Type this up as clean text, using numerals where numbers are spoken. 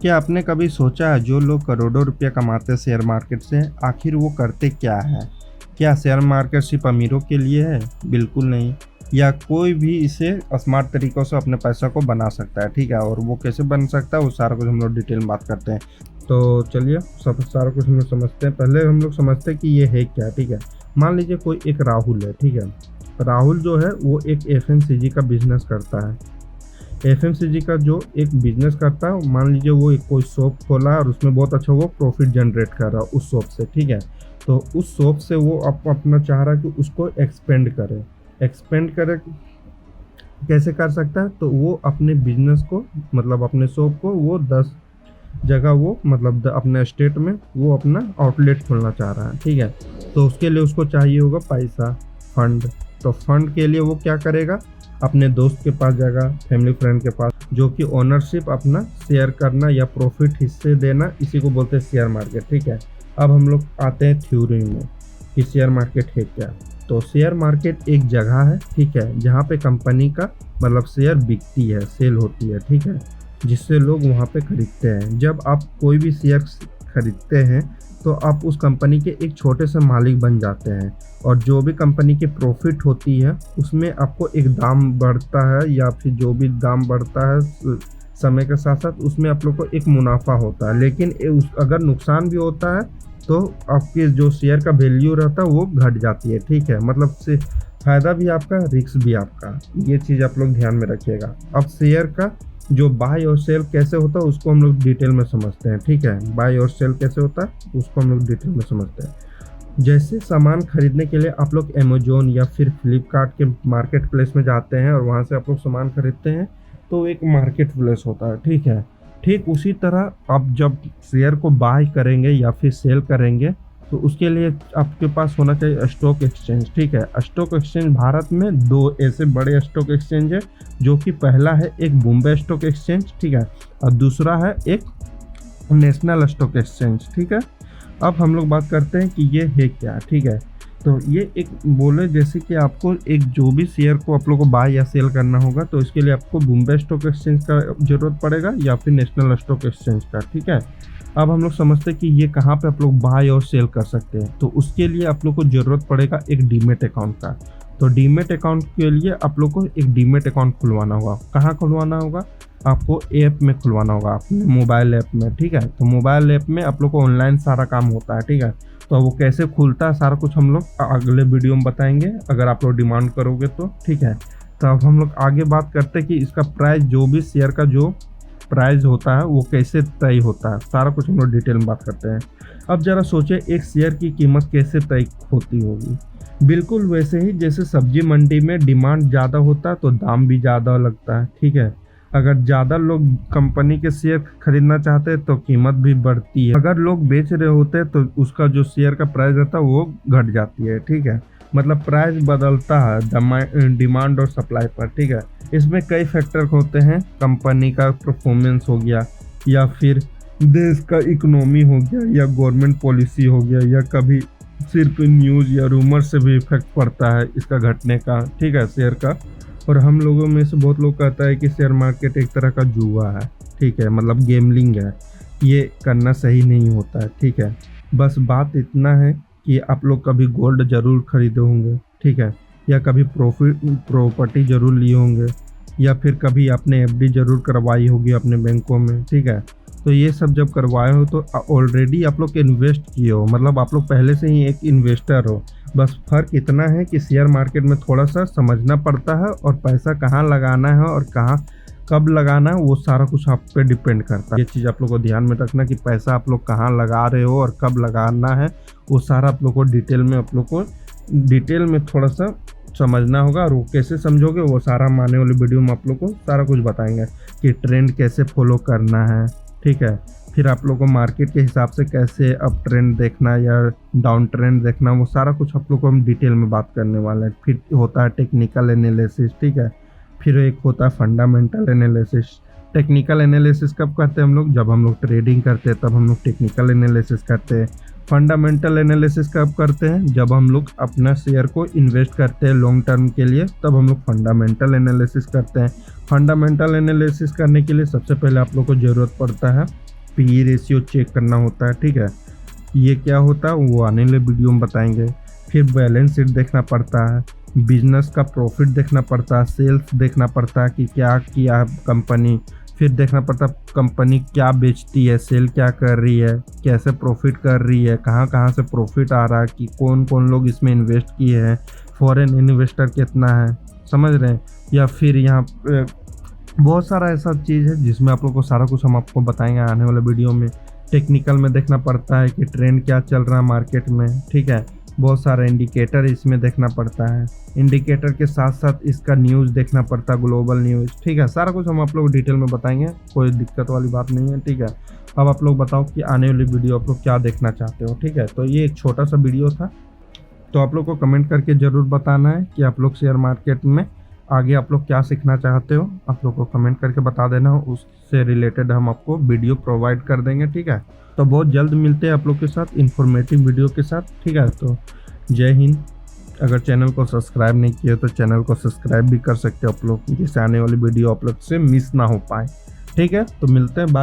क्या आपने कभी सोचा है जो लोग करोड़ों रुपया कमाते हैं शेयर मार्केट से, आखिर वो करते क्या है? क्या शेयर मार्केट सिर्फ अमीरों के लिए है? बिल्कुल नहीं। या कोई भी इसे स्मार्ट तरीक़ों से अपने पैसा को बना सकता है, ठीक है? और वो कैसे बन सकता है वो सारा कुछ हम लोग डिटेल में बात करते हैं। तो चलिए सब सारा कुछ हम लोग समझते हैं। पहले हम लोग समझते हैं कि ये है क्या, ठीक है? मान लीजिए कोई एक राहुल है, ठीक है? राहुल जो है वो एक एफएमसीजी का बिज़नेस करता है। एफएमसीजी का जो एक बिज़नेस करता है, मान लीजिए वो एक कोई शॉप खोला है और उसमें बहुत अच्छा वो प्रॉफिट जनरेट कर रहा है उस शॉप से, ठीक है? तो उस शॉप से वो अपना चाह रहा है कि उसको एक्सपेंड करे। कैसे कर सकता है? तो वो अपने बिज़नेस को मतलब अपने शॉप को वो 10 जगह वो मतलब अपने स्टेट में वो अपना आउटलेट खोलना चाह रहा है, ठीक है? तो उसके लिए उसको चाहिए होगा पैसा, फंड। तो फंड के लिए वो क्या करेगा? अपने दोस्त के पास जाएगा, फैमिली फ्रेंड के पास, जो कि ओनरशिप अपना शेयर करना या प्रॉफिट हिस्से देना, इसी को बोलते हैं शेयर मार्केट, ठीक है? अब हम लोग आते हैं थ्योरी में कि शेयर मार्केट है क्या। तो शेयर मार्केट एक जगह है, ठीक है, जहाँ पे कंपनी का मतलब शेयर बिकती है, सेल होती है, ठीक है, जिससे लोग वहाँ पे खरीदते हैं। जब आप कोई भी शेयर खरीदते हैं तो आप उस कंपनी के एक छोटे से मालिक बन जाते हैं, और जो भी कंपनी की प्रॉफिट होती है उसमें आपको एक दाम बढ़ता है, या फिर जो भी दाम बढ़ता है समय के साथ साथ उसमें आप लोग को एक मुनाफा होता है। लेकिन अगर नुकसान भी होता है तो आपके जो शेयर का वैल्यू रहता है वो घट जाती है, ठीक है? मतलब से फ़ायदा भी आपका, रिस्क भी आपका, ये चीज़ आप लोग ध्यान में रखिएगा। अब शेयर का जो बाय और सेल कैसे होता है उसको हम लोग डिटेल में समझते हैं, ठीक है? बाय और सेल कैसे होता है उसको हम लोग डिटेल में समझते हैं। जैसे सामान खरीदने के लिए आप लोग अमेज़न या फिर फ्लिपकार्ट के मार्केट प्लेस में जाते हैं और वहाँ से आप लोग सामान खरीदते हैं, तो एक मार्केट प्लेस होता है, ठीक है? ठीक उसी तरह आप जब शेयर को बाय करेंगे या फिर सेल करेंगे तो उसके लिए आपके पास होना चाहिए स्टॉक एक्सचेंज, ठीक है? स्टॉक एक्सचेंज भारत में 2 ऐसे बड़े स्टॉक एक्सचेंज है, जो कि पहला है एक बॉम्बे स्टॉक एक्सचेंज, ठीक है, और दूसरा है एक नेशनल स्टॉक एक्सचेंज, ठीक है? अब हम लोग बात करते हैं कि ये है क्या, ठीक है? तो ये एक बोले जैसे कि आपको एक जो भी शेयर को आप लोग को बाय या सेल करना होगा तो इसके लिए आपको बॉम्बे स्टॉक एक्सचेंज का ज़रूरत पड़ेगा या फिर नेशनल स्टॉक एक्सचेंज का, ठीक है? अब हम लोग समझते हैं कि ये कहाँ पे आप लोग बाय और सेल कर सकते हैं। तो उसके लिए आप लोग को ज़रूरत पड़ेगा एक डीमेट अकाउंट का। तो डीमेट अकाउंट के लिए आप लोग को एक डीमेट अकाउंट खुलवाना होगा। कहाँ खुलवाना होगा? आपको ऐप में खुलवाना होगा, अपने मोबाइल ऐप में, ठीक है? तो मोबाइल ऐप में आप लोग को ऑनलाइन सारा काम होता है, ठीक है? तो वो कैसे खुलता है सारा कुछ हम लोग अगले वीडियो में बताएंगे, अगर आप लोग डिमांड करोगे तो, ठीक है? तो अब हम लोग आगे बात करते हैं कि इसका प्राइस, जो भी शेयर का जो प्राइस होता है वो कैसे तय होता है, सारा कुछ हम लोग डिटेल में बात करते हैं। अब ज़रा सोचिए एक शेयर की कीमत कैसे तय होती होगी। बिल्कुल वैसे ही जैसे सब्जी मंडी में डिमांड ज़्यादा होता है तो दाम भी ज़्यादा लगता है, ठीक है? अगर ज़्यादा लोग कंपनी के शेयर खरीदना चाहते हैं तो कीमत भी बढ़ती है। अगर लोग बेच रहे होते हैं तो उसका जो शेयर का प्राइस रहता है वो घट जाती है, ठीक है? मतलब प्राइस बदलता है डिमांड और सप्लाई पर, ठीक है? इसमें कई फैक्टर होते हैं, कंपनी का परफॉर्मेंस हो गया, या फिर देश का इकोनॉमी हो गया, या गवर्नमेंट पॉलिसी हो गया, या कभी सिर्फ न्यूज़ या रूमर से भी इफेक्ट पड़ता है इसका घटने का, ठीक है, शेयर का। और हम लोगों में से बहुत लोग कहता है कि शेयर मार्केट एक तरह का जुआ है, ठीक है, मतलब गेमलिंग है, ये करना सही नहीं होता है, ठीक है? बस बात इतना है कि आप लोग कभी गोल्ड ज़रूर खरीदे होंगे, ठीक है, या कभी प्रॉपर्टी ज़रूर लिए होंगे, या फिर कभी आपने एफडी ज़रूर करवाई होगी अपने बैंकों में, ठीक है? तो ये सब जब करवाए हो तो ऑलरेडी आप लोग इन्वेस्ट किए हो, मतलब आप लोग पहले से ही एक इन्वेस्टर हो। बस फ़र्क इतना है कि शेयर मार्केट में थोड़ा सा समझना पड़ता है, और पैसा कहाँ लगाना है और कहाँ कब लगाना है वो सारा कुछ आप पे डिपेंड करता है। ये चीज़ आप लोग को ध्यान में रखना कि पैसा आप लोग कहाँ लगा रहे हो और कब लगाना है, वो सारा आप लोग को डिटेल में थोड़ा सा समझना होगा। और वो कैसे समझोगे वो सारा हम आने वाली वीडियो में आप लोग को सारा कुछ बताएंगे कि ट्रेंड कैसे फॉलो करना है, ठीक है? फिर आप लोग को मार्केट के हिसाब से कैसे अप ट्रेंड देखना या डाउन ट्रेंड देखना, वो सारा कुछ आप लोग को हम डिटेल में बात करने वाले हैं। फिर होता है टेक्निकल एनालिसिस, ठीक है? फिर एक होता है फंडामेंटल एनालिसिस। टेक्निकल एनालिसिस कब करते हैं हम लोग? जब हम लोग ट्रेडिंग करते हैं तब हम लोग टेक्निकल एनालिसिस करते हैं। फंडामेंटल एनालिसिस कब करते हैं? जब हम लोग अपना शेयर को इन्वेस्ट करते हैं लॉन्ग टर्म के लिए, तब हम लोग फंडामेंटल एनालिसिस करते हैं। फंडामेंटल एनालिसिस करने के लिए सबसे पहले आप लोग को ज़रूरत पड़ता है पी रेशियो चेक करना होता है, ठीक है। ये क्या होता है वो आने वाले वीडियो में बताएंगे। फिर बैलेंस शीट देखना पड़ता है, बिजनेस का प्रॉफिट देखना पड़ता है, सेल्स देखना पड़ता है कि क्या किया कंपनी, फिर देखना पड़ता है कंपनी क्या बेचती है, सेल क्या कर रही है, कैसे प्रॉफिट कर रही है, कहाँ कहाँ से प्रॉफिट आ रहा है, कि कौन कौन लोग इसमें इन्वेस्ट किए हैं, फॉरेन इन्वेस्टर कितना है, समझ रहे हैं। या फिर यहाँ बहुत सारा ऐसा चीज़ है जिसमें आप लोग को सारा कुछ हम आपको बताएंगे आने वाले वीडियो में। टेक्निकल में देखना पड़ता है कि ट्रेंड क्या चल रहा है मार्केट में, ठीक है। बहुत सारा इंडिकेटर इसमें देखना पड़ता है, इंडिकेटर के साथ साथ इसका न्यूज़ देखना पड़ता है, ग्लोबल न्यूज़, ठीक है। सारा कुछ हम आप लोग डिटेल में बताएंगे, कोई दिक्कत वाली बात नहीं है, ठीक है। अब आप लोग बताओ कि आने वाली वीडियो आप लोग क्या देखना चाहते हो, ठीक है। तो ये एक छोटा सा वीडियो था, तो आप लोग को कमेंट करके ज़रूर बताना है कि आप लोग शेयर मार्केट में आगे आप लोग क्या सीखना चाहते हो। आप लोग को कमेंट करके बता देना, उससे रिलेटेड हम आपको वीडियो प्रोवाइड कर देंगे, ठीक है। तो बहुत जल्द मिलते हैं आप लोग के साथ इन्फॉर्मेटिव वीडियो के साथ, ठीक है। तो जय हिंद। अगर चैनल को सब्सक्राइब नहीं किए तो चैनल को सब्सक्राइब भी कर सकते हो आप लोग, जिससे आने वाली वीडियो आप लोग से मिस ना हो पाए, ठीक है। तो मिलते हैं, बाय।